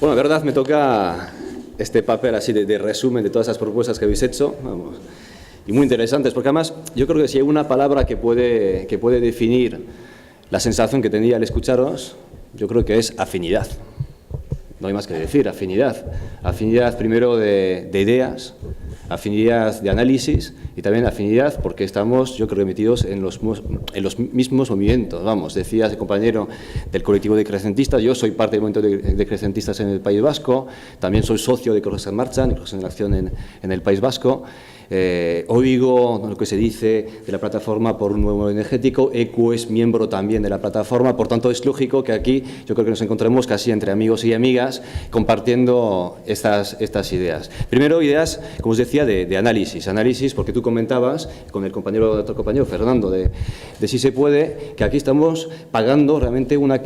Bueno, la verdad me toca este papel así de resumen de todas esas propuestas que habéis hecho, vamos, y muy interesantes, porque además yo creo que si hay una palabra que puede definir la sensación que tenía al escucharos, yo creo que es afinidad. No hay más que decir, afinidad. Afinidad primero de ideas, afinidad de análisis y también afinidad porque estamos, yo creo, metidos en los mismos movimientos. Vamos, decía ese compañero del colectivo de crecentistas, yo soy parte del movimiento de crecentistas en el País Vasco, también soy socio de Cosas en Marcha, de Cosas en Acción en el País Vasco. Oigo lo que se dice de la plataforma por un nuevo modelo energético, ECU es miembro también de la plataforma, por tanto es lógico que aquí yo creo que nos encontremos casi entre amigos y amigas compartiendo estas ideas. Primero ideas, como os decía, de análisis, porque tú comentabas con el otro compañero Fernando de Si se puede, que aquí estamos pagando realmente una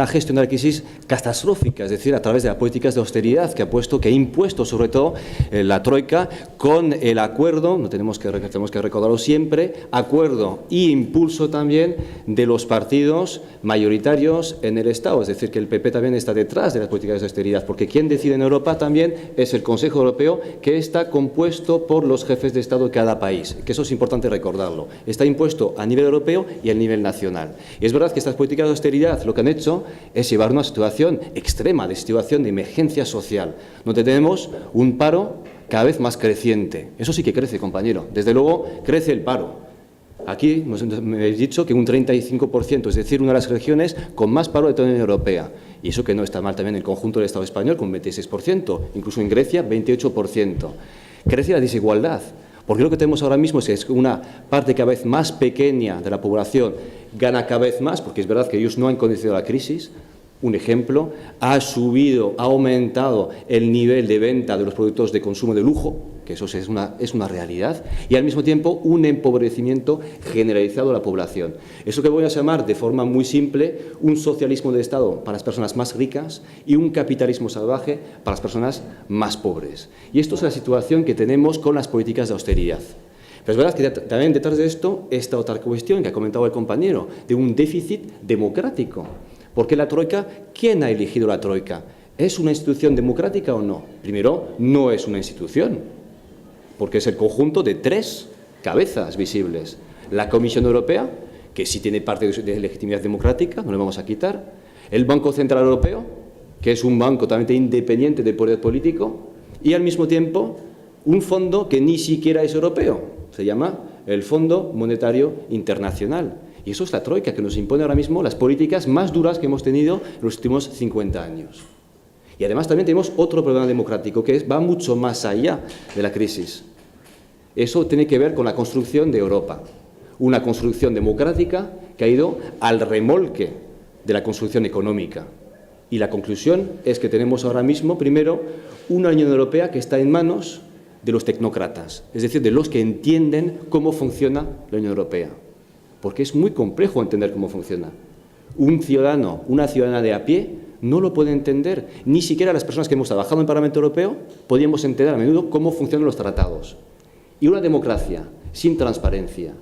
gestión de la crisis catastrófica, es decir, a través de las políticas de austeridad que ha impuesto sobre todo la Troika con el acuerdo, tenemos que recordarlo siempre, acuerdo e impulso también de los partidos mayoritarios en el Estado, es decir, que el PP también está detrás de las políticas de austeridad, porque quien decide en Europa también es el Consejo Europeo, que está compuesto por los jefes de Estado de cada país, que eso es importante recordarlo, está impuesto a nivel europeo y a nivel nacional. Y es verdad que estas políticas de austeridad lo que han hecho es llevar una situación extrema, de situación de emergencia social, donde tenemos un paro cada vez más creciente. Eso sí que crece, compañero. Desde luego, crece el paro. Aquí me habéis dicho que un 35%, es decir, una de las regiones con más paro de toda la Unión Europea. Y eso que no está mal también en el conjunto del Estado español, con 26%, incluso en Grecia, 28%. Crece la desigualdad, porque lo que tenemos ahora mismo es que una parte cada vez más pequeña de la población gana cada vez más, porque es verdad que ellos no han conocido la crisis. Un ejemplo, ha aumentado el nivel de venta de los productos de consumo de lujo, que eso es una realidad, y al mismo tiempo un empobrecimiento generalizado de la población. Eso que voy a llamar de forma muy simple un socialismo de Estado para las personas más ricas y un capitalismo salvaje para las personas más pobres. Y esto es la situación que tenemos con las políticas de austeridad. Pero es verdad que también detrás de esto está otra cuestión que ha comentado el compañero, de un déficit democrático. ¿Por qué la Troika? ¿Quién ha elegido la Troika? ¿Es una institución democrática o no? Primero, no es una institución, porque es el conjunto de tres cabezas visibles. La Comisión Europea, que sí tiene parte de legitimidad democrática, no le vamos a quitar. El Banco Central Europeo, que es un banco totalmente independiente del poder político. Y al mismo tiempo, un fondo que ni siquiera es europeo. Se llama el Fondo Monetario Internacional. Y eso es la Troika, que nos impone ahora mismo las políticas más duras que hemos tenido en los últimos 50 años. Y además también tenemos otro problema democrático que va mucho más allá de la crisis. Eso tiene que ver con la construcción de Europa. Una construcción democrática que ha ido al remolque de la construcción económica. Y la conclusión es que tenemos ahora mismo, primero, una Unión Europea que está en manos de los tecnócratas, es decir, de los que entienden cómo funciona la Unión Europea. Porque es muy complejo entender cómo funciona. Un ciudadano, una ciudadana de a pie, no lo puede entender. Ni siquiera las personas que hemos trabajado en el Parlamento Europeo podíamos entender a menudo cómo funcionan los tratados. Y una democracia sin transparencia,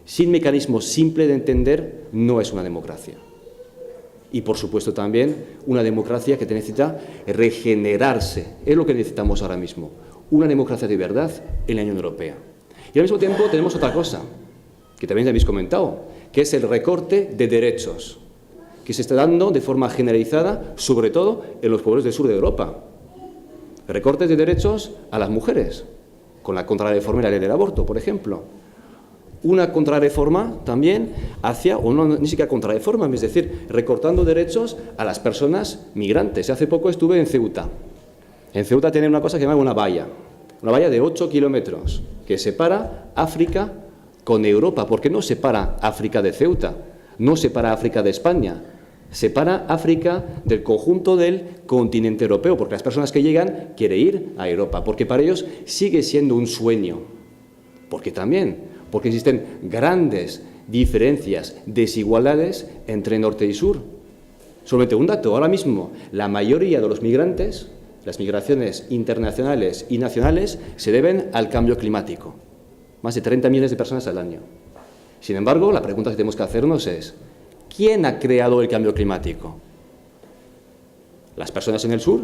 sin mecanismos simples de entender, no es una democracia. Y, por supuesto, también una democracia que necesita regenerarse. Es lo que necesitamos ahora mismo. Una democracia de verdad en la Unión Europea. Y al mismo tiempo tenemos otra cosa, que también habéis comentado, que es el recorte de derechos, que se está dando de forma generalizada, sobre todo en los pueblos del sur de Europa. Recortes de derechos a las mujeres, con la contrarreforma y la ley del aborto, por ejemplo. Una contrarreforma también hacia, o no, ni siquiera contrarreforma, es decir, recortando derechos a las personas migrantes. Hace poco estuve en Ceuta. En Ceuta tienen una cosa que se llama una valla de 8 kilómetros, que separa África con Europa, porque no separa África de Ceuta, no separa África de España, separa África del conjunto del continente europeo, porque las personas que llegan quieren ir a Europa, porque para ellos sigue siendo un sueño, porque existen grandes diferencias, desigualdades entre norte y sur. Solamente un dato, ahora mismo la mayoría de los migrantes, las migraciones internacionales y nacionales, se deben al cambio climático. Más de 30 millones de personas al año. Sin embargo, la pregunta que tenemos que hacernos es, ¿quién ha creado el cambio climático? Las personas en el sur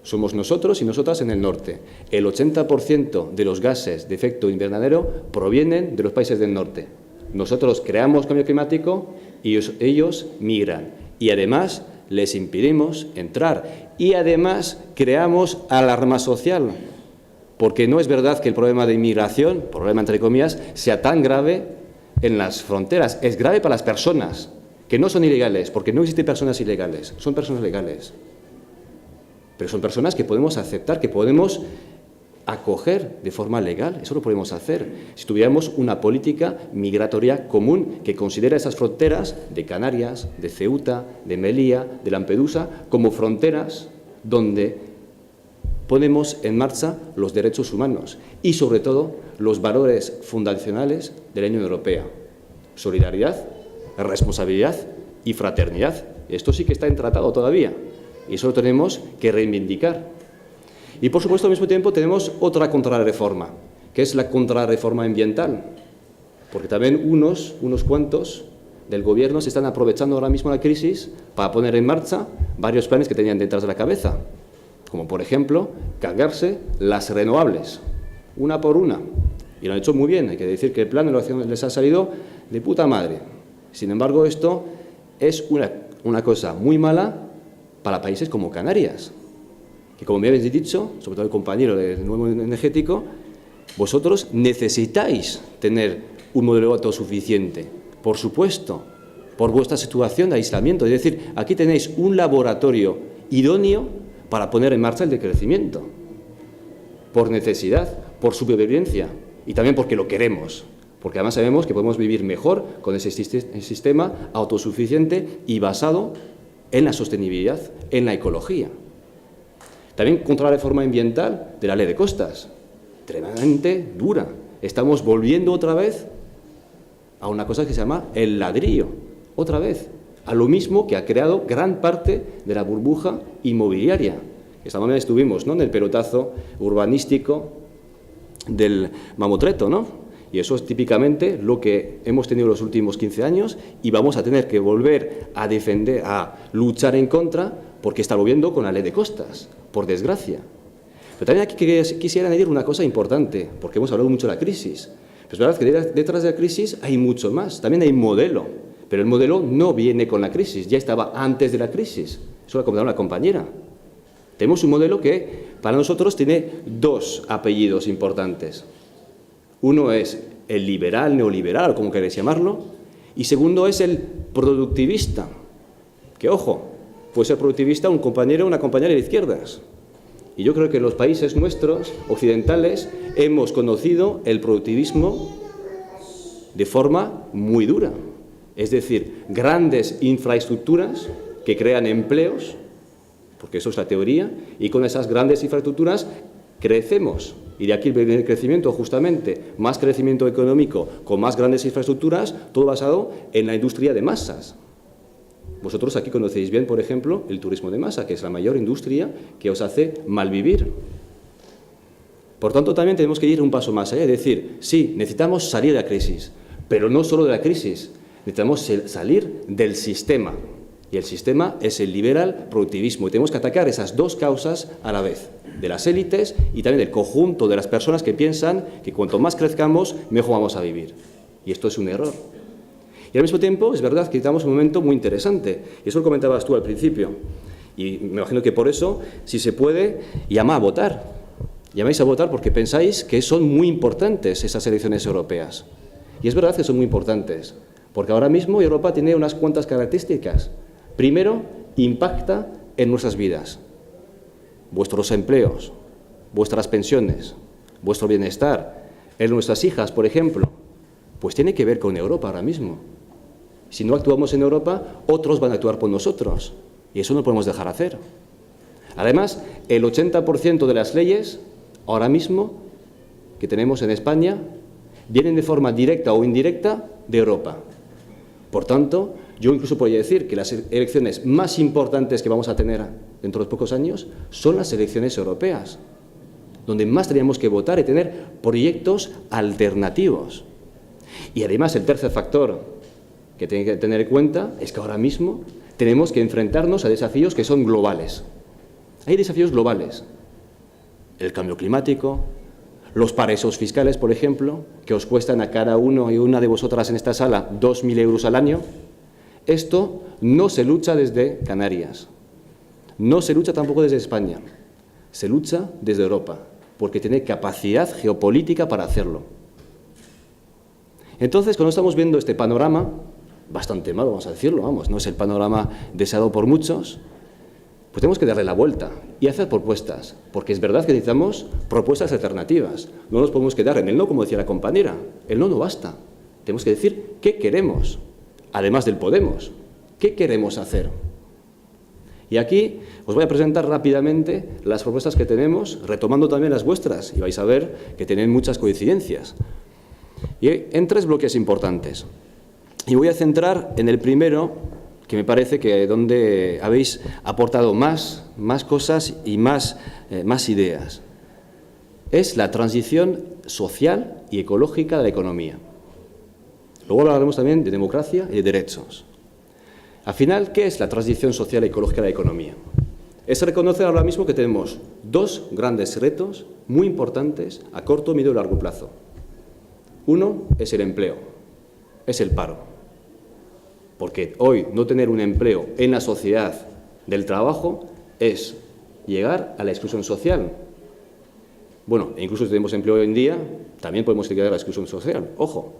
somos nosotros y nosotras en el norte. El 80% de los gases de efecto invernadero provienen de los países del norte. Nosotros creamos cambio climático y ellos migran. Y además les impedimos entrar. Y además creamos alarma social. Porque no es verdad que el problema de inmigración, problema entre comillas, sea tan grave en las fronteras. Es grave para las personas, que no son ilegales, porque no existen personas ilegales, son personas legales. Pero son personas que podemos aceptar, que podemos acoger de forma legal. Eso lo podemos hacer si tuviéramos una política migratoria común que considera esas fronteras de Canarias, de Ceuta, de Melilla, de Lampedusa, como fronteras donde ponemos en marcha los derechos humanos y, sobre todo, los valores fundacionales de la Unión Europea. Solidaridad, responsabilidad y fraternidad. Esto sí que está en tratado todavía. Y eso lo tenemos que reivindicar. Y, por supuesto, al mismo tiempo tenemos otra contrarreforma, que es la contrarreforma ambiental. Porque también unos cuantos del Gobierno se están aprovechando ahora mismo la crisis para poner en marcha varios planes que tenían detrás de la cabeza. Como, por ejemplo, cargarse las renovables, una por una. Y lo han hecho muy bien. Hay que decir que el plan de evaluación les ha salido de puta madre. Sin embargo, esto es una cosa muy mala para países como Canarias, que, como me habéis dicho, sobre todo el compañero del nuevo energético, vosotros necesitáis tener un modelo autosuficiente, por supuesto, por vuestra situación de aislamiento. Es decir, aquí tenéis un laboratorio idóneo para poner en marcha el decrecimiento, por necesidad, por supervivencia y también porque lo queremos, porque además sabemos que podemos vivir mejor con ese sistema autosuficiente y basado en la sostenibilidad, en la ecología. También contra la reforma ambiental de la ley de costas, tremendamente dura. Estamos volviendo otra vez a una cosa que se llama el ladrillo, otra vez, a lo mismo que ha creado gran parte de la burbuja inmobiliaria. Esta mañana estuvimos, ¿no?, en el pelotazo urbanístico del Mamotreto, ¿no? Y eso es típicamente lo que hemos tenido los últimos 15 años y vamos a tener que volver a defender, a luchar en contra, porque está volviendo con la ley de costas, por desgracia. Pero también aquí quisiera añadir una cosa importante, porque hemos hablado mucho de la crisis. Pero es verdad que detrás de la crisis hay mucho más, también hay modelo, pero el modelo no viene con la crisis, ya estaba antes de la crisis. Eso lo ha comentado la compañera. Tenemos un modelo que para nosotros tiene dos apellidos importantes. Uno es el liberal, neoliberal, como queréis llamarlo, y segundo es el productivista. Que, ojo, puede ser productivista un compañero o una compañera de izquierdas. Y yo creo que en los países nuestros, occidentales, hemos conocido el productivismo de forma muy dura. Es decir, grandes infraestructuras que crean empleos, porque eso es la teoría, y con esas grandes infraestructuras crecemos. Y de aquí viene el crecimiento, justamente, más crecimiento económico con más grandes infraestructuras, todo basado en la industria de masas. Vosotros aquí conocéis bien, por ejemplo, el turismo de masa, que es la mayor industria que os hace malvivir. Por tanto, también tenemos que ir un paso más allá, es decir, sí, necesitamos salir de la crisis, pero no solo de la crisis, necesitamos salir del sistema. Y el sistema es el liberal productivismo. Y tenemos que atacar esas dos causas a la vez, de las élites y también del conjunto de las personas que piensan que cuanto más crezcamos, mejor vamos a vivir. Y esto es un error. Y al mismo tiempo, es verdad que estamos en un momento muy interesante. Y eso lo comentabas tú al principio. Y me imagino que por eso, si se puede, llama a votar. Llamáis a votar porque pensáis que son muy importantes esas elecciones europeas. Y es verdad que son muy importantes, porque ahora mismo Europa tiene unas cuantas características. Primero, impacta en nuestras vidas, vuestros empleos, vuestras pensiones, vuestro bienestar, en nuestras hijas, por ejemplo, pues tiene que ver con Europa ahora mismo. Si no actuamos en Europa, otros van a actuar por nosotros, y eso no podemos dejar hacer. Además, el 80% de las leyes, ahora mismo, que tenemos en España, vienen de forma directa o indirecta de Europa. Por tanto, yo incluso podría decir que las elecciones más importantes que vamos a tener dentro de pocos años son las elecciones europeas, donde más tendríamos que votar y tener proyectos alternativos. Y además, el tercer factor que tiene que tener en cuenta es que ahora mismo tenemos que enfrentarnos a desafíos que son globales. Hay desafíos globales. El cambio climático, los paraísos fiscales, por ejemplo, que os cuestan a cada uno y una de vosotras en esta sala 2.000 euros al año. Esto no se lucha desde Canarias, no se lucha tampoco desde España, se lucha desde Europa, porque tiene capacidad geopolítica para hacerlo. Entonces, cuando estamos viendo este panorama, bastante malo, vamos a decirlo, vamos, no es el panorama deseado por muchos, pues tenemos que darle la vuelta y hacer propuestas, porque es verdad que necesitamos propuestas alternativas. No nos podemos quedar en el no, como decía la compañera. El no basta. Tenemos que decir qué queremos, además del podemos. ¿Qué queremos hacer? Y aquí os voy a presentar rápidamente las propuestas que tenemos, retomando también las vuestras, y vais a ver que tienen muchas coincidencias. Y en 3 bloques importantes. Y voy a centrar en el primero, que me parece que donde habéis aportado más cosas y más ideas. Es la transición social y ecológica de la economía. Luego hablaremos también de democracia y de derechos. Al final, ¿qué es la transición social y ecológica de la economía? Es reconocer ahora mismo que tenemos 2 grandes retos muy importantes a corto, medio y largo plazo. Uno es el empleo, es el paro. Porque hoy no tener un empleo en la sociedad del trabajo es llegar a la exclusión social. Bueno, incluso si tenemos empleo hoy en día, también podemos llegar a la exclusión social. Ojo.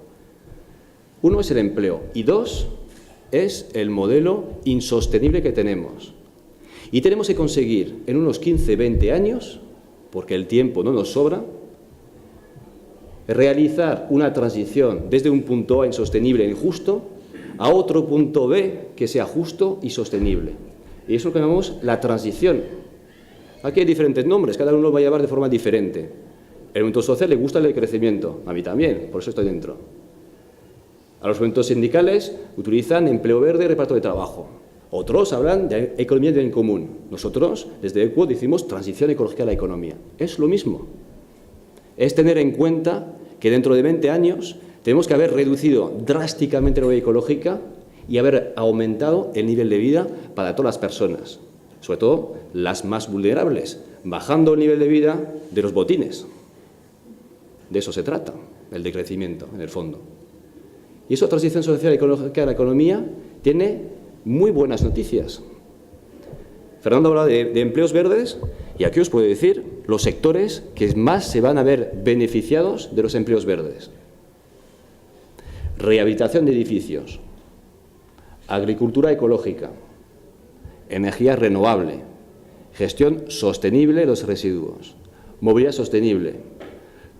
Uno es el empleo y 2 es el modelo insostenible que tenemos. Y tenemos que conseguir en unos 15, 20 años, porque el tiempo no nos sobra, realizar una transición desde un punto A insostenible e injusto a otro punto B que sea justo y sostenible. Y eso es lo que llamamos la transición. Aquí hay diferentes nombres, cada uno lo va a llamar de forma diferente. El movimiento social le gusta el crecimiento, a mí también, por eso estoy dentro. A los movimientos sindicales utilizan empleo verde y reparto de trabajo. Otros hablan de economía en común. Nosotros, desde ECUO, decimos transición ecológica de la economía. Es lo mismo. Es tener en cuenta que dentro de 20 años tenemos que haber reducido drásticamente la huella ecológica y haber aumentado el nivel de vida para todas las personas, sobre todo las más vulnerables, bajando el nivel de vida de los botines. De eso se trata, el decrecimiento, en el fondo. Y esa transición social y ecológica de la economía tiene muy buenas noticias. Fernando habla de empleos verdes y aquí os puedo decir los sectores que más se van a ver beneficiados de los empleos verdes. Rehabilitación de edificios, agricultura ecológica, energía renovable, gestión sostenible de los residuos, movilidad sostenible.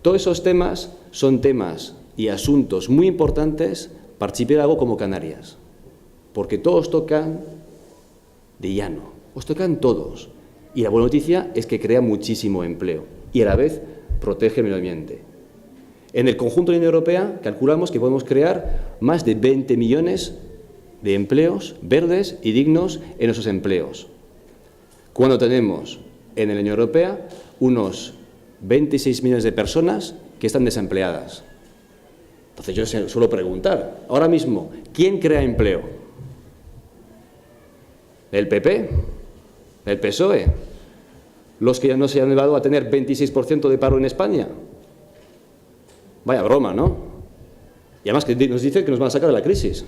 Todos esos temas son temas y asuntos muy importantes para archipiélago como Canarias, porque todos tocan de llano, os tocan todos. Y la buena noticia es que crea muchísimo empleo y a la vez protege el medio ambiente. En el conjunto de la Unión Europea calculamos que podemos crear más de 20 millones de empleos verdes y dignos en esos empleos. Cuando tenemos en la Unión Europea unos 26 millones de personas que están desempleadas. Entonces yo suelo preguntar, ahora mismo, ¿quién crea empleo? ¿El PP? ¿El PSOE? ¿Los que ya no se han elevado a tener 26% de paro en España? Vaya broma, ¿no? Y además que nos dicen que nos van a sacar de la crisis.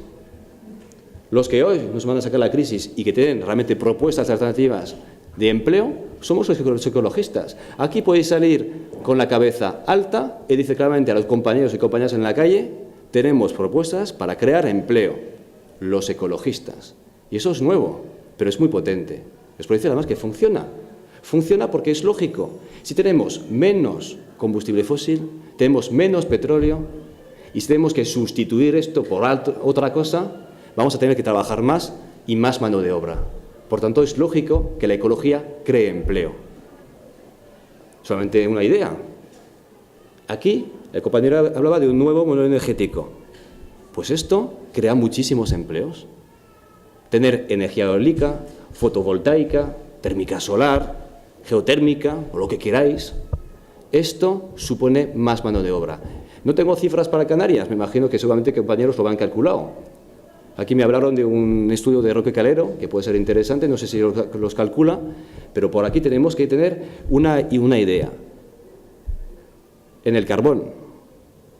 Los que hoy nos van a sacar de la crisis y que tienen realmente propuestas alternativas de empleo, somos los ecologistas. Aquí podéis salir con la cabeza alta y dice claramente a los compañeros y compañeras en la calle, tenemos propuestas para crear empleo, los ecologistas. Y eso es nuevo, pero es muy potente. Les puedo decir además que funciona. Funciona porque es lógico. Si tenemos menos combustible fósil, tenemos menos petróleo y si tenemos que sustituir esto por otra cosa, vamos a tener que trabajar más y más mano de obra. Por tanto, es lógico que la ecología cree empleo. Solamente una idea. Aquí, el compañero hablaba de un nuevo modelo energético. Pues esto crea muchísimos empleos. Tener energía eólica, fotovoltaica, térmica solar, geotérmica, o lo que queráis, esto supone más mano de obra. No tengo cifras para Canarias, me imagino que seguramente compañeros lo han calculado. Aquí me hablaron de un estudio de Roque Calero, que puede ser interesante, no sé si los calcula, pero por aquí tenemos que tener una idea. En el carbón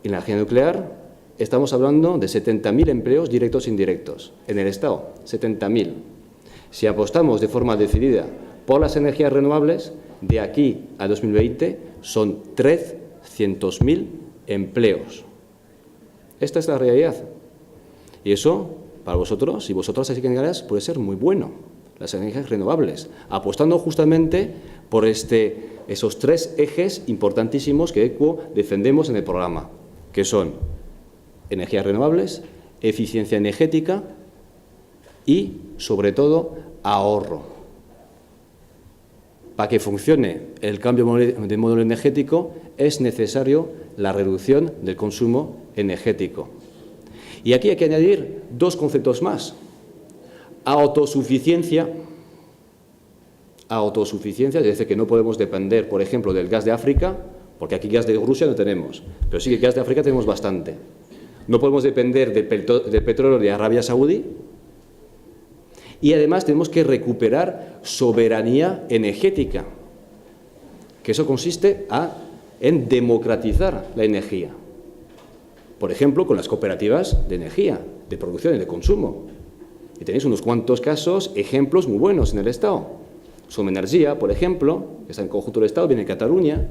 y en la energía nuclear estamos hablando de 70.000 empleos directos e indirectos. En el Estado, 70.000. Si apostamos de forma decidida por las energías renovables, de aquí a 2020 son 300.000 empleos. Esta es la realidad. Y eso, para vosotros y vosotras así que engañarás, puede ser muy bueno, las energías renovables, apostando justamente por esos tres ejes importantísimos que ECUO defendemos en el programa, que son energías renovables, eficiencia energética y, sobre todo, ahorro. Para que funcione el cambio de modelo energético es necesario la reducción del consumo energético. Y aquí hay que añadir dos conceptos más. Autosuficiencia, es decir, que no podemos depender, por ejemplo, del gas de África, porque aquí gas de Rusia no tenemos, pero sí que gas de África tenemos bastante. No podemos depender del petróleo de Arabia Saudí y además tenemos que recuperar soberanía energética, que eso consiste en democratizar la energía. Por ejemplo, con las cooperativas de energía, de producción y de consumo. Y tenéis unos cuantos casos, ejemplos muy buenos en el Estado. Somenergia, por ejemplo, que está en conjunto del Estado, viene de Cataluña.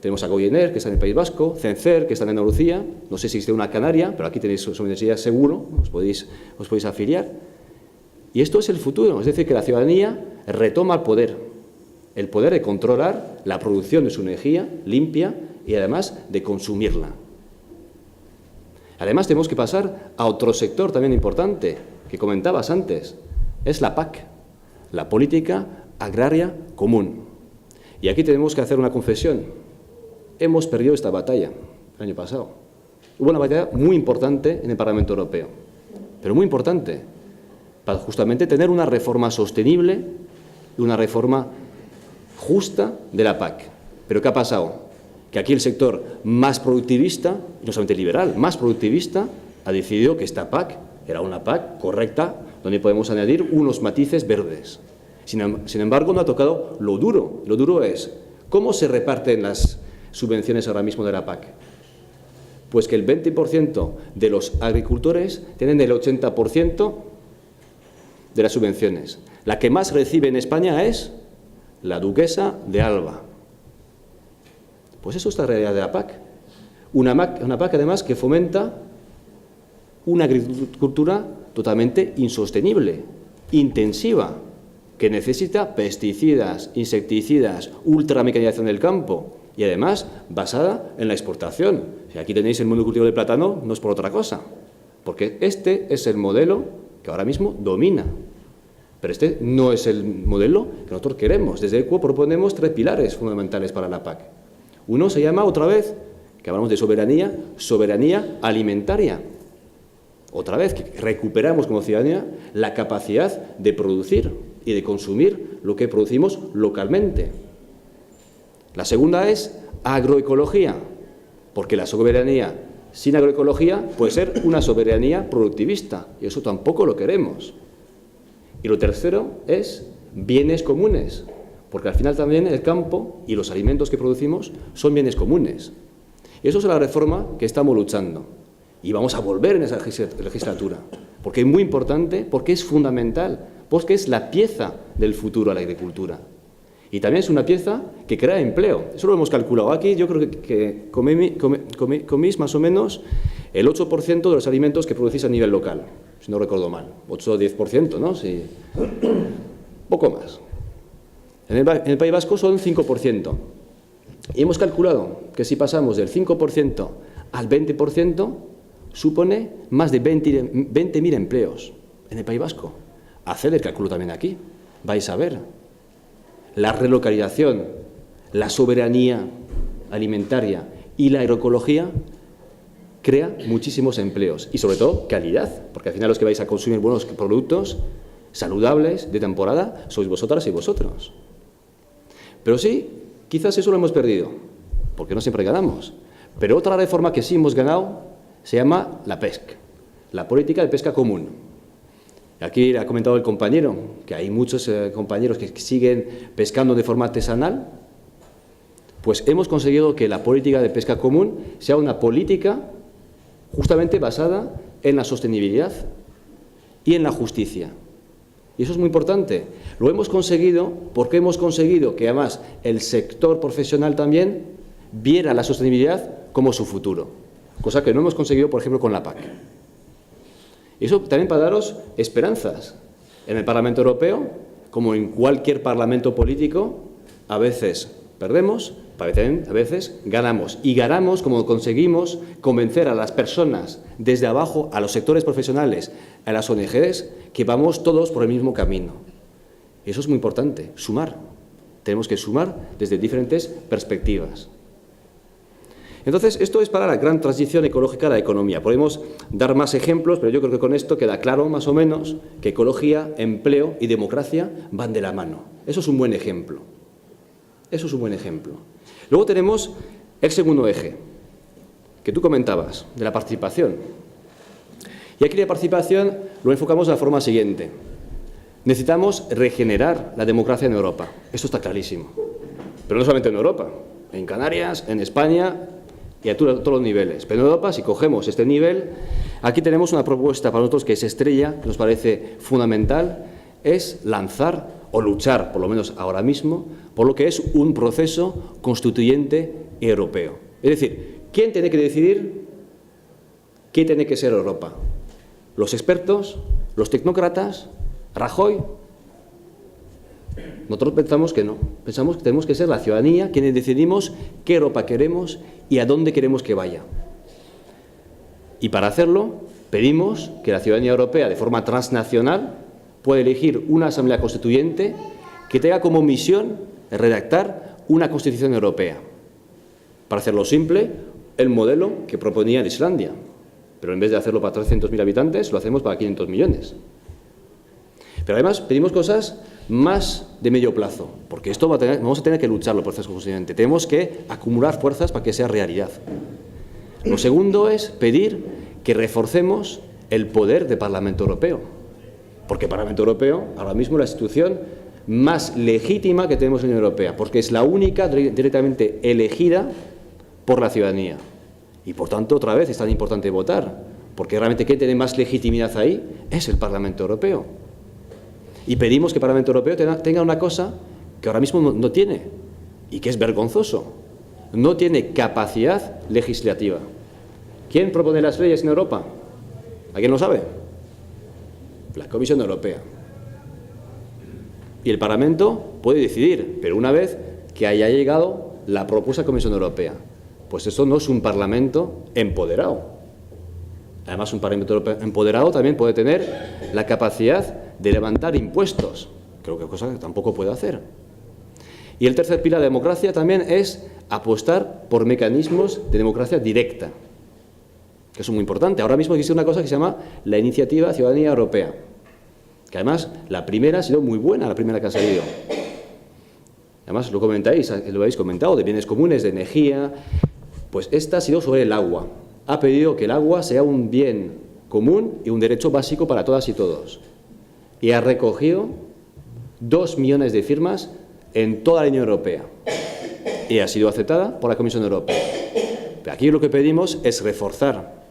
Tenemos a Goyener, que está en el País Vasco, Cencer, que está en Andalucía. No sé si existe una Canaria, pero aquí tenéis Somenergia seguro, os podéis afiliar. Y esto es el futuro, es decir, que la ciudadanía retoma el poder de controlar la producción de su energía limpia y además de consumirla. Además, tenemos que pasar a otro sector también importante, que comentabas antes, es la PAC, la Política Agraria Común. Y aquí tenemos que hacer una confesión. Hemos perdido esta batalla el año pasado. Hubo una batalla muy importante en el Parlamento Europeo, pero muy importante, para justamente tener una reforma sostenible y una reforma justa de la PAC. ¿Pero qué ha pasado? Que aquí el sector más productivista, y no solamente liberal, más productivista, ha decidido que esta PAC era una PAC correcta, donde podemos añadir unos matices verdes. Sin embargo, no ha tocado lo duro. Lo duro es, ¿cómo se reparten las subvenciones ahora mismo de la PAC? Pues que el 20% de los agricultores tienen el 80% de las subvenciones. La que más recibe en España es la duquesa de Alba. Pues eso es la realidad de la PAC. Una PAC, además, que fomenta una agricultura totalmente insostenible, intensiva, que necesita pesticidas, insecticidas, ultramecanización del campo y, además, basada en la exportación. Si aquí tenéis el monocultivo de plátano, no es por otra cosa, porque este es el modelo que ahora mismo domina. Pero este no es el modelo que nosotros queremos. Desde ECUO proponemos 3 pilares fundamentales para la PAC. Uno se llama, otra vez, que hablamos de soberanía alimentaria. Otra vez, que recuperamos como ciudadanía la capacidad de producir y de consumir lo que producimos localmente. La segunda es agroecología, porque la soberanía sin agroecología puede ser una soberanía productivista, y eso tampoco lo queremos. Y lo tercero es bienes comunes, porque al final también el campo y los alimentos que producimos son bienes comunes. Y eso es la reforma que estamos luchando. Y vamos a volver en esa legislatura, porque es muy importante, porque es fundamental, porque es la pieza del futuro a la agricultura. Y también es una pieza que crea empleo. Eso lo hemos calculado. Aquí yo creo que comís más o menos el 8% de los alimentos que producís a nivel local, si no recuerdo mal. 8 o 10%, ¿no? Sí. Poco más. En el País Vasco son 5%. Y hemos calculado que si pasamos del 5% al 20%, supone más de 20.000 empleos en el País Vasco. Haced el cálculo también aquí. Vais a ver. La relocalización, la soberanía alimentaria y la agroecología crea muchísimos empleos y, sobre todo, calidad, porque al final los que vais a consumir buenos productos saludables de temporada sois vosotras y vosotros. Pero sí, quizás eso lo hemos perdido, porque no siempre ganamos. Pero otra reforma que sí hemos ganado se llama la PESC, la política de pesca común. Aquí ha comentado el compañero que hay muchos compañeros que siguen pescando de forma artesanal. Pues hemos conseguido que la política de pesca común sea una política justamente basada en la sostenibilidad y en la justicia. Y eso es muy importante. Lo hemos conseguido porque hemos conseguido que además el sector profesional también viera la sostenibilidad como su futuro, cosa que no hemos conseguido, por ejemplo, con la PAC. Y eso también para daros esperanzas. En el Parlamento Europeo, como en cualquier parlamento político, a veces perdemos, a veces ganamos. Y ganamos como conseguimos convencer a las personas desde abajo, a los sectores profesionales, a las ONGs, que vamos todos por el mismo camino. Y eso es muy importante, sumar. Tenemos que sumar desde diferentes perspectivas. Entonces, esto es para la gran transición ecológica de la economía. Podemos dar más ejemplos, pero yo creo que con esto queda claro, más o menos, que ecología, empleo y democracia van de la mano. Eso es un buen ejemplo. Eso es un buen ejemplo. Luego tenemos el segundo eje, que tú comentabas, de la participación. Y aquí la participación lo enfocamos de la forma siguiente. Necesitamos regenerar la democracia en Europa. Esto está clarísimo. Pero no solamente en Europa, en Canarias, en España y a todos los niveles. Pero en Europa, si cogemos este nivel, aquí tenemos una propuesta para nosotros que es estrella, que nos parece fundamental, es lanzar o luchar, por lo menos ahora mismo, por lo que es un proceso constituyente europeo. Es decir, ¿quién tiene que decidir qué tiene que ser Europa? ¿Los expertos? ¿Los tecnócratas? ¿Rajoy? Nosotros pensamos que no. Pensamos que tenemos que ser la ciudadanía quienes decidimos qué Europa queremos y a dónde queremos que vaya. Y para hacerlo, pedimos que la ciudadanía europea, de forma transnacional, pueda elegir una asamblea constituyente que tenga como misión redactar una constitución europea. Para hacerlo simple, el modelo que proponía en Islandia. Pero en vez de hacerlo para 300.000 habitantes, lo hacemos para 500 millones. Pero además pedimos cosas más de medio plazo, porque esto vamos a tener que lucharlo, proceso constituyente. Tenemos que acumular fuerzas para que sea realidad. Lo segundo es pedir que reforcemos el poder del Parlamento Europeo, porque el Parlamento Europeo ahora mismo es la institución más legítima que tenemos en la Unión Europea, porque es la única directamente elegida por la ciudadanía. Y por tanto, otra vez, es tan importante votar, porque realmente quien tiene más legitimidad ahí es el Parlamento Europeo. Y pedimos que el Parlamento Europeo tenga una cosa que ahora mismo no tiene, y que es vergonzoso. No tiene capacidad legislativa. ¿Quién propone las leyes en Europa? ¿Alguien lo sabe? La Comisión Europea. Y el Parlamento puede decidir, pero una vez que haya llegado la propuesta de la Comisión Europea. Pues eso no es un Parlamento empoderado. Además, un Parlamento empoderado también puede tener la capacidad de levantar impuestos, creo que cosa que tampoco puede hacer. Y el tercer pilar de democracia también es apostar por mecanismos de democracia directa, que es muy importante. Ahora mismo existe una cosa que se llama la Iniciativa Ciudadanía Europea, que además la primera ha sido muy buena, la primera que ha salido. Además lo comentáis, lo habéis comentado, de bienes comunes, de energía. Pues esta ha sido sobre el agua. Ha pedido que el agua sea un bien común y un derecho básico para todas y todos. Y ha recogido 2 millones de firmas en toda la Unión Europea. Y ha sido aceptada por la Comisión Europea. Pero aquí lo que pedimos es reforzar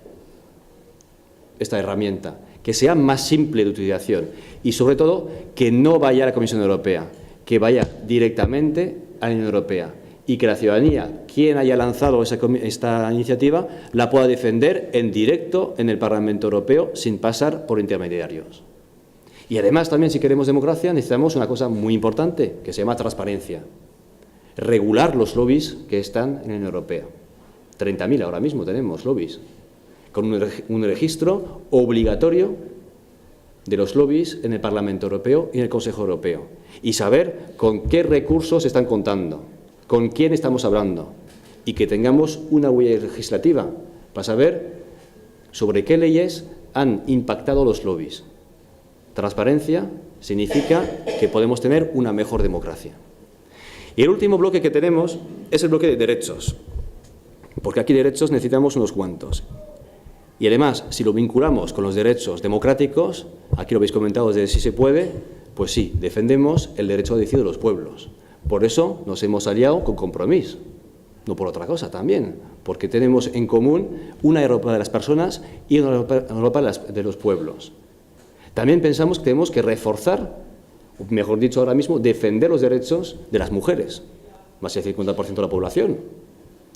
esta herramienta, que sea más simple de utilización y, sobre todo, que no vaya a la Comisión Europea, que vaya directamente a la Unión Europea y que la ciudadanía, quien haya lanzado esta iniciativa, la pueda defender en directo en el Parlamento Europeo sin pasar por intermediarios. Y además también, si queremos democracia, necesitamos una cosa muy importante que se llama transparencia. Regular los lobbies que están en la Unión Europea. 30.000 ahora mismo tenemos lobbies, con un registro obligatorio de los lobbies en el Parlamento Europeo y en el Consejo Europeo. Y saber con qué recursos están contando, con quién estamos hablando, y que tengamos una huella legislativa para saber sobre qué leyes han impactado los lobbies. Transparencia significa que podemos tener una mejor democracia. Y el último bloque que tenemos es el bloque de derechos, porque aquí derechos necesitamos unos cuantos. Y además, si lo vinculamos con los derechos democráticos, aquí lo habéis comentado desde Si se puede, pues sí, defendemos el derecho a decidir de los pueblos. Por eso nos hemos aliado con Compromís, no por otra cosa también, porque tenemos en común una Europa de las personas y una Europa de los pueblos. También pensamos que tenemos que reforzar, o mejor dicho ahora mismo, defender los derechos de las mujeres, más del 50% de la población,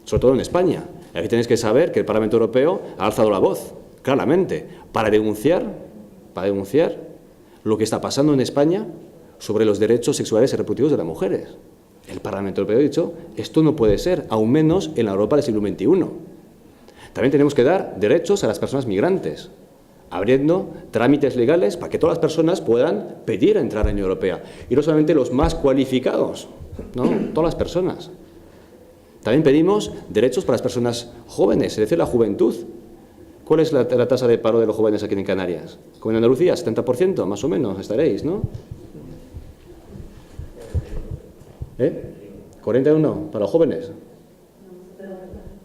sobre todo en España. Y aquí tenéis que saber que el Parlamento Europeo ha alzado la voz, claramente, para denunciar lo que está pasando en España sobre los derechos sexuales y reproductivos de las mujeres. El Parlamento Europeo ha dicho, esto no puede ser, aún menos en la Europa del siglo XXI. También tenemos que dar derechos a las personas migrantes, abriendo trámites legales para que todas las personas puedan pedir entrar a la Unión Europea. Y no solamente los más cualificados, no, todas las personas. También pedimos derechos para las personas jóvenes, es decir, la juventud. ¿Cuál es la tasa de paro de los jóvenes aquí en Canarias? Como en Andalucía, 70%, más o menos, estaréis, ¿no? 41 para los jóvenes.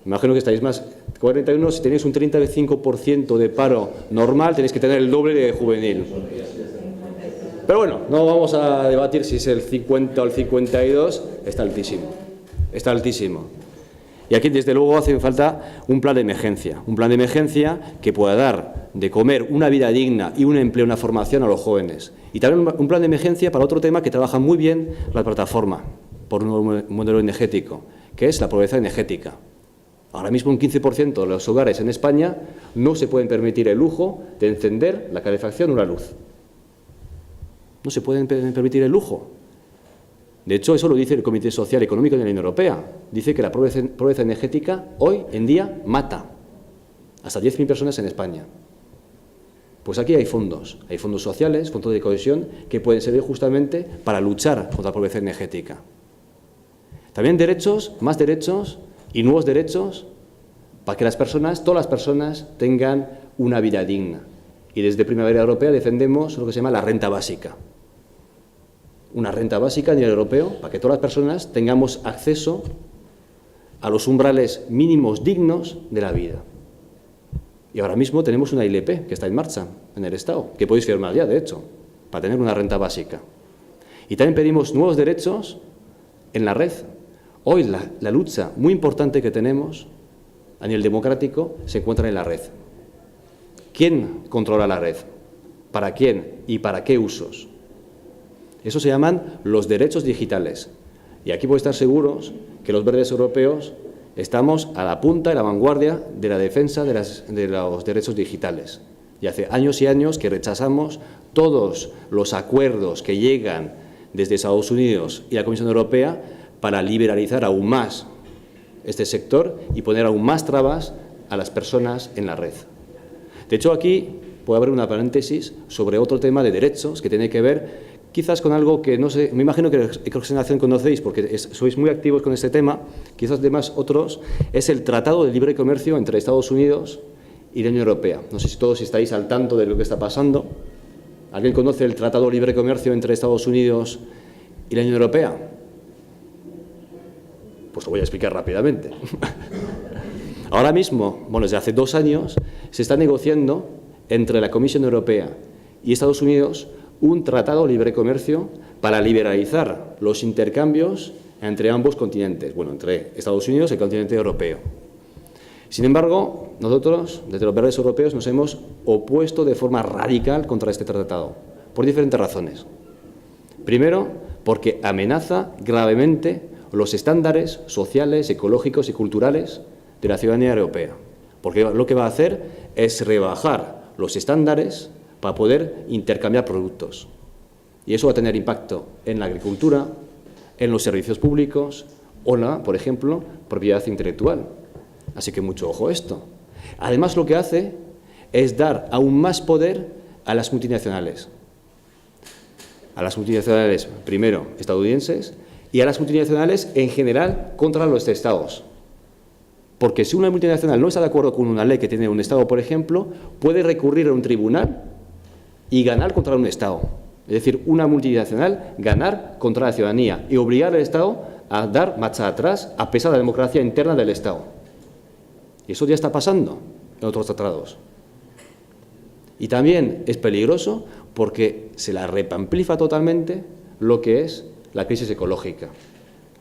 Imagino que estáis más. 41, si tenéis un 35% de paro normal, tenéis que tener el doble de juvenil. Pero bueno, no vamos a debatir si es el 50 o el 52, está altísimo. Está altísimo. Y aquí, desde luego, hace falta un plan de emergencia que pueda dar de comer una vida digna y un empleo, una formación a los jóvenes. Y también un plan de emergencia para otro tema que trabaja muy bien la plataforma por un nuevo modelo energético, que es la pobreza energética. Ahora mismo un 15% de los hogares en España no se pueden permitir el lujo de encender la calefacción o la luz. No se pueden permitir el lujo. De hecho, eso lo dice el Comité Social y Económico de la Unión Europea. Dice que la pobreza energética hoy en día mata hasta 10.000 personas en España. Pues aquí hay fondos sociales, fondos de cohesión, que pueden servir justamente para luchar contra la pobreza energética. También derechos, más derechos y nuevos derechos para que las personas, todas las personas, tengan una vida digna. Y desde Primavera Europea defendemos lo que se llama la renta básica. Una renta básica a nivel europeo para que todas las personas tengamos acceso a los umbrales mínimos dignos de la vida. Y ahora mismo tenemos una ILP que está en marcha en el Estado, que podéis firmar ya, de hecho, para tener una renta básica. Y también pedimos nuevos derechos en la red. Hoy la lucha muy importante que tenemos a nivel democrático se encuentra en la red. ¿Quién controla la red? ¿Para quién? ¿Y para qué usos? Eso se llaman los derechos digitales. Y aquí podéis estar seguros que los verdes europeos estamos a la punta y la vanguardia de la defensa de los derechos digitales. Y hace años y años que rechazamos todos los acuerdos que llegan desde Estados Unidos y la Comisión Europea para liberalizar aún más este sector y poner aún más trabas a las personas en la red. De hecho, aquí puedo abrir una paréntesis sobre otro tema de derechos que tiene que ver quizás con algo que no sé, me imagino que Ecrogenación conocéis porque sois muy activos con este tema, quizás además otros, es el Tratado de Libre Comercio entre Estados Unidos y la Unión Europea. No sé si todos estáis al tanto de lo que está pasando. ¿Alguien conoce el Tratado de Libre Comercio entre Estados Unidos y la Unión Europea? Pues lo voy a explicar rápidamente. Ahora mismo, bueno, desde hace 2 años, se está negociando entre la Comisión Europea y Estados Unidos un tratado de libre comercio para liberalizar los intercambios entre ambos continentes, bueno, entre Estados Unidos y el continente europeo. Sin embargo, nosotros, desde los verdes europeos, nos hemos opuesto de forma radical contra este tratado, por diferentes razones. Primero, porque amenaza gravemente los estándares sociales, ecológicos y culturales de la ciudadanía europea, porque lo que va a hacer es rebajar los estándares para poder intercambiar productos. Y eso va a tener impacto en la agricultura, en los servicios públicos o la, por ejemplo, propiedad intelectual. Así que mucho ojo a esto. Además, lo que hace es dar aún más poder a las multinacionales. A las multinacionales, primero, estadounidenses, y a las multinacionales en general contra los estados. Porque si una multinacional no está de acuerdo con una ley que tiene un estado, por ejemplo, puede recurrir a un tribunal y ganar contra un Estado. Es decir, una multinacional ganar contra la ciudadanía y obligar al Estado a dar marcha atrás a pesar de la democracia interna del Estado. Y eso ya está pasando en otros tratados. Y también es peligroso porque se la repamplifa totalmente lo que es la crisis ecológica.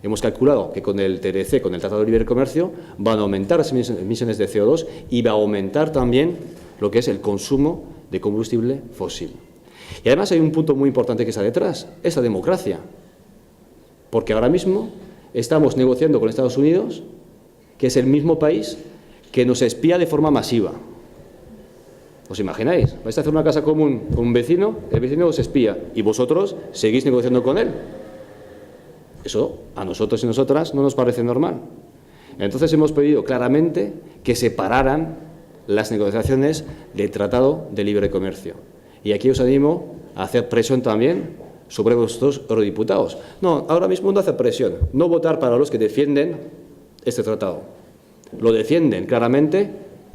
Hemos calculado que con el TLC, con el Tratado de Libre Comercio, van a aumentar las emisiones de CO2 y va a aumentar también lo que es el consumo de combustible fósil. Y además hay un punto muy importante que está detrás, es la democracia. Porque ahora mismo estamos negociando con Estados Unidos, que es el mismo país que nos espía de forma masiva. ¿Os imagináis? Vais a hacer una casa común con un vecino, el vecino os espía y vosotros seguís negociando con él. Eso a nosotros y nosotras no nos parece normal. Entonces hemos pedido claramente que separaran las negociaciones del Tratado de Libre Comercio. Y aquí os animo a hacer presión también sobre vuestros eurodiputados. No, ahora mismo no hacer presión, no votar para los que defienden este tratado. Lo defienden claramente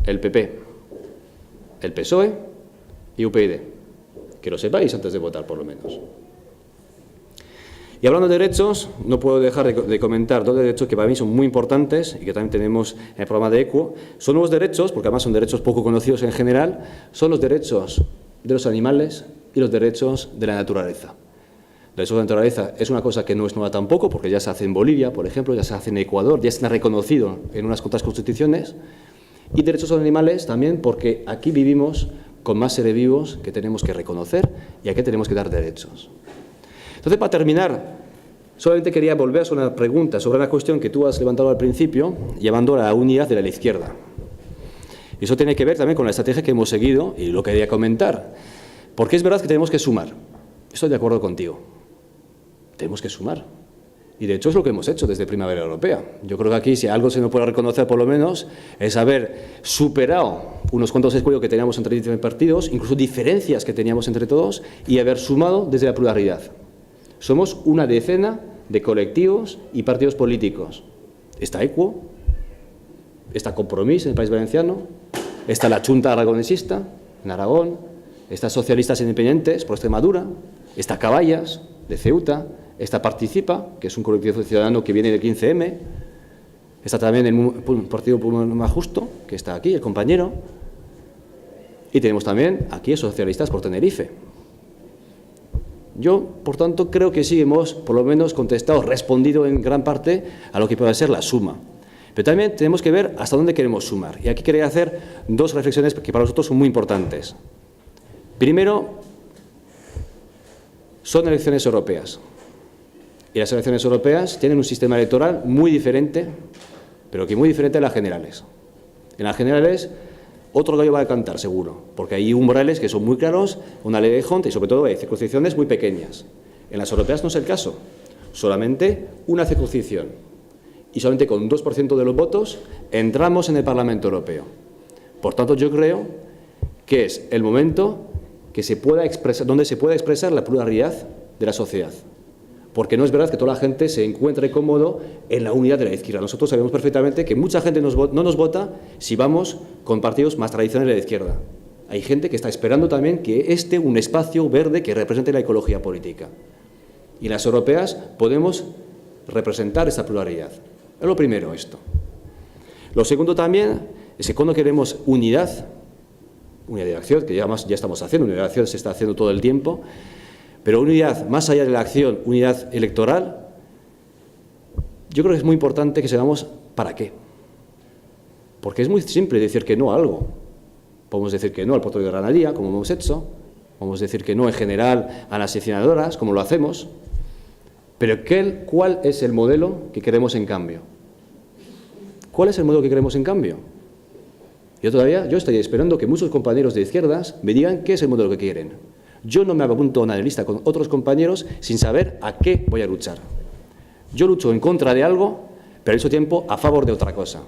el PP, el PSOE y UPyD. Que lo sepáis antes de votar, por lo menos. Y hablando de derechos, no puedo dejar de comentar dos derechos que para mí son muy importantes y que también tenemos en el programa de EQUO. Son nuevos derechos, porque además son derechos poco conocidos en general, son los derechos de los animales y los derechos de la naturaleza. Derechos de la naturaleza es una cosa que no es nueva tampoco, porque ya se hace en Bolivia, por ejemplo, ya se hace en Ecuador, ya está reconocido en unas cuantas constituciones. Y derechos de los animales también, porque aquí vivimos con más seres vivos que tenemos que reconocer y a que tenemos que dar derechos. Entonces, para terminar, solamente quería volver a una pregunta sobre una cuestión que tú has levantado al principio, llevando a la unidad de la izquierda. Y eso tiene que ver también con la estrategia que hemos seguido y lo que quería comentar. Porque es verdad que tenemos que sumar. Estoy de acuerdo contigo. Tenemos que sumar. Y de hecho es lo que hemos hecho desde Primavera Europea. Yo creo que aquí, si algo se nos puede reconocer por lo menos, es haber superado unos cuantos escollos que teníamos entre diferentes partidos, incluso diferencias que teníamos entre todos, y haber sumado desde la pluralidad. Somos una decena de colectivos y partidos políticos. Está EQUO, está Compromís en el País Valenciano, está la Junta Aragonesista en Aragón, está Socialistas Independientes por Extremadura, está Caballas de Ceuta, está Participa, que es un colectivo ciudadano que viene del 15M, está también el Partido Más Justo, que está aquí, el compañero, y tenemos también aquí a Socialistas por Tenerife. Yo, por tanto, creo que sí hemos, por lo menos, contestado, respondido en gran parte a lo que puede ser la suma. Pero también tenemos que ver hasta dónde queremos sumar. Y aquí quería hacer dos reflexiones que para nosotros son muy importantes. Primero, son elecciones europeas. Y las elecciones europeas tienen un sistema electoral muy diferente, pero que muy diferente a las generales. En las generales, otro gallo va a cantar, seguro, porque hay umbrales que son muy claros, una ley de Hunt y, sobre todo, hay circunscripciones muy pequeñas. En las europeas no es el caso. Solamente una circunscripción. Y solamente con un 2% de los votos entramos en el Parlamento Europeo. Por tanto, yo creo que es el momento que se pueda expresar, donde se pueda expresar la pluralidad de la sociedad. Porque no es verdad que toda la gente se encuentre cómodo en la unidad de la izquierda. Nosotros sabemos perfectamente que mucha gente no nos vota si vamos con partidos más tradicionales de la izquierda. Hay gente que está esperando también que esté un espacio verde que represente la ecología política. Y en las europeas podemos representar esta pluralidad. Es lo primero esto. Lo segundo también es que cuando queremos unidad de acción, que ya estamos haciendo, unidad de acción se está haciendo todo el tiempo, pero unidad más allá de la acción, unidad electoral, yo creo que es muy importante que sepamos para qué. Porque es muy simple decir que no a algo. Podemos decir que no al puerto de Granadilla, como hemos hecho. Podemos decir que no en general a las incineradoras, como lo hacemos. Pero ¿cuál es el modelo que queremos en cambio? ¿Cuál es el modelo que queremos en cambio? Yo estoy esperando que muchos compañeros de izquierdas me digan qué es el modelo que quieren. Yo no me apunto a una lista con otros compañeros sin saber a qué voy a luchar. Yo lucho en contra de algo, pero al mismo tiempo a favor de otra cosa.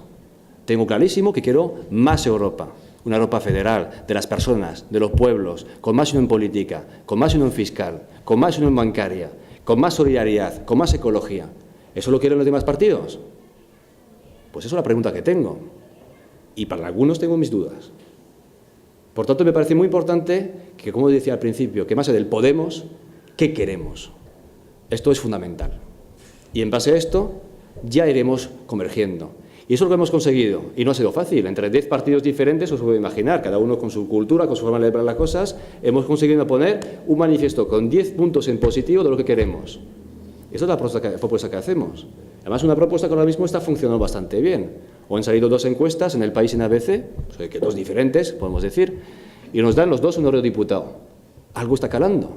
Tengo clarísimo que quiero más Europa, una Europa federal, de las personas, de los pueblos, con más unión política, con más unión fiscal, con más unión bancaria, con más solidaridad, con más ecología. ¿Eso lo quieren los demás partidos? Pues eso es la pregunta que tengo. Y para algunos tengo mis dudas. Por tanto, me parece muy importante que, como decía al principio, que más allá del podemos, ¿qué queremos? Esto es fundamental. Y en base a esto, ya iremos convergiendo. Y eso es lo que hemos conseguido. Y no ha sido fácil. Entre 10 partidos diferentes, os puedo imaginar, cada uno con su cultura, con su forma de ver las cosas, hemos conseguido poner un manifiesto con 10 puntos en positivo de lo que queremos. Esa es la propuesta que hacemos. Además, una propuesta que ahora mismo está funcionando bastante bien. Hoy han salido 2 encuestas en El País y en ABC, o sea, que 2 diferentes, podemos decir, y nos dan los 2 un eurodiputado. Algo está calando.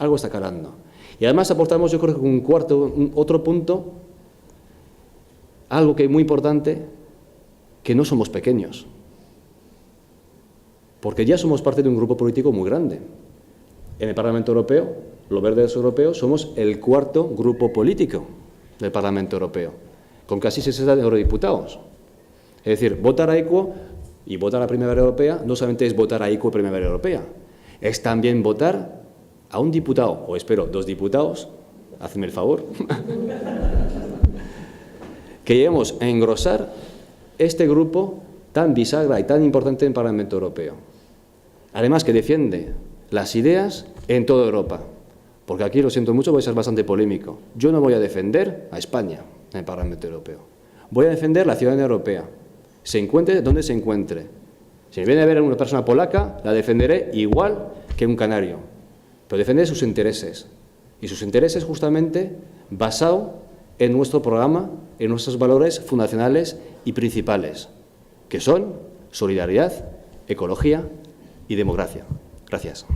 Algo está calando. Y además aportamos, yo creo que otro punto, algo que es muy importante, que no somos pequeños. Porque ya somos parte de un grupo político muy grande. En el Parlamento Europeo, los verdes europeos, somos el 4.º grupo político del Parlamento Europeo, con casi 60 eurodiputados. Es decir, votar a ECO y votar a la Primavera Europea no solamente es votar a ECO y Primavera Europea, es también votar a un diputado, o espero 2 diputados, hacedme el favor, que lleguemos a engrosar este grupo tan bisagra y tan importante en el Parlamento Europeo. Además que defiende las ideas en toda Europa, porque aquí, lo siento mucho, voy a ser bastante polémico. Yo no voy a defender a España en el Parlamento Europeo. Voy a defender la ciudadanía europea, se encuentre donde se encuentre. Si me viene a ver una persona polaca, la defenderé igual que un canario, pero defenderé sus intereses, y sus intereses justamente basado en nuestro programa, en nuestros valores fundacionales y principales, que son solidaridad, ecología y democracia. Gracias.